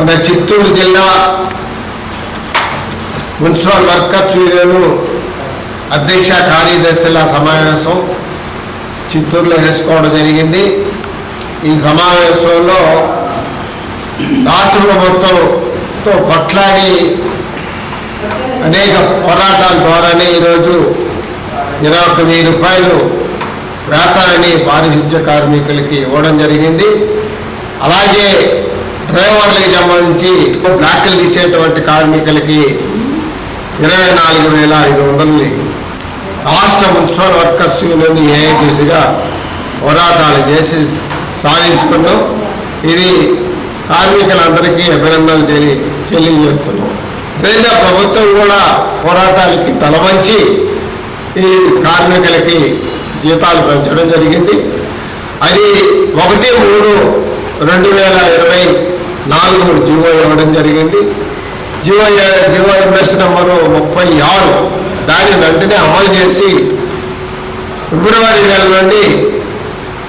మన చిత్తూరు జిల్లా municipal workers union అధ్యక్ష కార్యదర్శుల సమావేశం చిత్తూరులో వేసుకోవడం జరిగింది. ఈ సమావేశంలో రాష్ట్ర ప్రభుత్వంతో కొట్లాడి అనేక పోరాటాల ద్వారానే ఈరోజు 21,000 రూపాయలు వేతనాన్ని పారిశుద్ధ్య కార్మికులకి ఇవ్వడం జరిగింది. అలాగే డ్రైవర్లకు సంబంధించి బ్లాక్లు తీసేటువంటి కార్మికులకి 24,500 రాష్ట్ర మున్సిపల్ వర్కర్స్ యూనియన్ ఏఐటీసీగా పోరాటాలు చేసి సాధించుకున్నాం. ఇది కార్మికులందరికీ అభినందనలు తెలియజేస్తున్నాం. కేంద్ర ప్రభుత్వం కూడా పోరాటాలకి తలవంచి ఈ కార్మికులకి జీతాలు పెంచడం జరిగింది. అది 1/3/2024 జీవో ఇవ్వడం జరిగింది. జీవో ఎంఎస్ నెంబరు 36 దాన్ని వెంటనే అమలు చేసి ఫిబ్రవరి నెల నుండి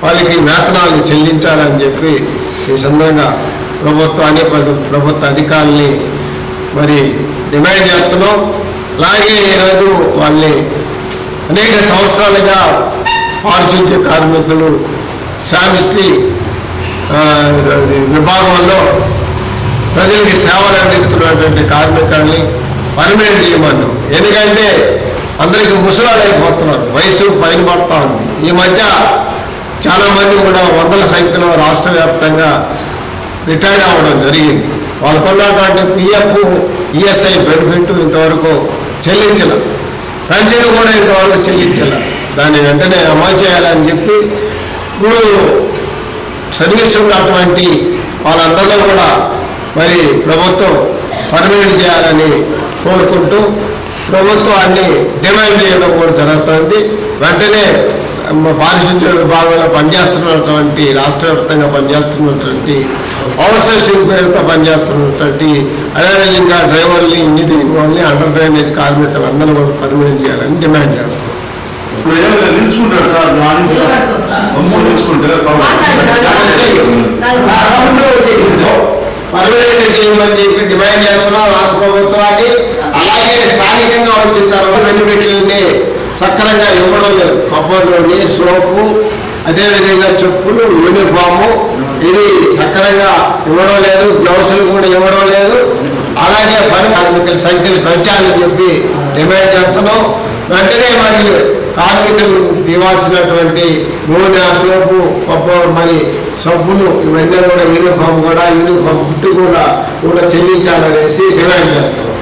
వాళ్ళకి వేతనాలు చెల్లించాలని చెప్పి ఈ సందర్భంగా ప్రభుత్వాన్ని ప్రభుత్వ అధికారుల్ని మరి డిమాండ్ చేస్తున్నాం. అలాగే ఈరోజు వాళ్ళని అనేక సంవత్సరాలుగా పారిశుద్ధ్య కార్మికులు శానిటరీ విభాగంలో ప్రజలకి సేవలు అందిస్తున్నటువంటి కార్మికుల్ని పర్మనెంట్ చేయమన్నాం. ఎందుకంటే అందరికీ ముసలాలు అయిపోతున్నారు, వయసు పైన పడుతూ ఉంది. ఈ మధ్య చాలామంది కూడా వందల సంఖ్యలో రాష్ట్ర వ్యాప్తంగా రిటైర్డ్ అవ్వడం జరిగింది. వాళ్ళకున్నటువంటి పిఎఫ్ ఈఎస్ఐ బెనిఫిట్ ఇంతవరకు చెల్లించలే, పెన్షన్ కూడా ఇంతవరకు చెల్లించలే. దాన్ని వెంటనే అమలు చేయాలని చెప్పి ఇప్పుడు సర్వీస్ ఉన్నటువంటి వాళ్ళందరిలో కూడా మరి ప్రభుత్వం పర్మనెంట్ చేయాలని కోరుకుంటూ ప్రభుత్వాన్ని డిమాండ్ చేయడం కూడా జరుగుతుంది. వెంటనే పారిశుద్ధ్య విభాగంలో పనిచేస్తున్నటువంటి రాష్ట్ర వ్యాప్తంగా పనిచేస్తున్నటువంటి అవుట్సోర్సింగ్ పేరుతో పనిచేస్తున్నటువంటి అదేవిధంగా డ్రైవర్లు, ఇంజనీరింగ్ వాళ్ళని, అండర్ డ్రైనేజ్ కార్మికులు అందరూ కూడా పర్మనెంట్ చేయాలని డిమాండ్ చేస్తున్నారు. పర్మనెంట్ చేయమని చెప్పి డిమాండ్ చేస్తున్నాం రాష్ట్ర ప్రభుత్వాన్ని. అలాగే స్థానికంగా వచ్చిన తర్వాత బెనిఫిట్లని సక్రమంగా ఇవ్వడం లేదు. కొబ్బరి, సోపు, అదేవిధంగా చెప్పులు, యూనిఫాము ఇది సక్రమంగా ఇవ్వడం లేదు. గ్లౌసులు కూడా ఇవ్వడం లేదు. అలాగే పని కార్మికుల సంఖ్యలు పెంచాలని చెప్పి డిమాండ్ చేస్తున్నాం. వెంటనే మరి కార్మికులు ఇవ్వాల్సినటువంటి నూనె, సోపు, కొబ్బరి, మరి సబ్బులు ఇవన్నీ కూడా యూనిఫామ్ పుట్టు కూడా చెల్లించాలనేసి డిమాండ్ చేస్తున్నాం.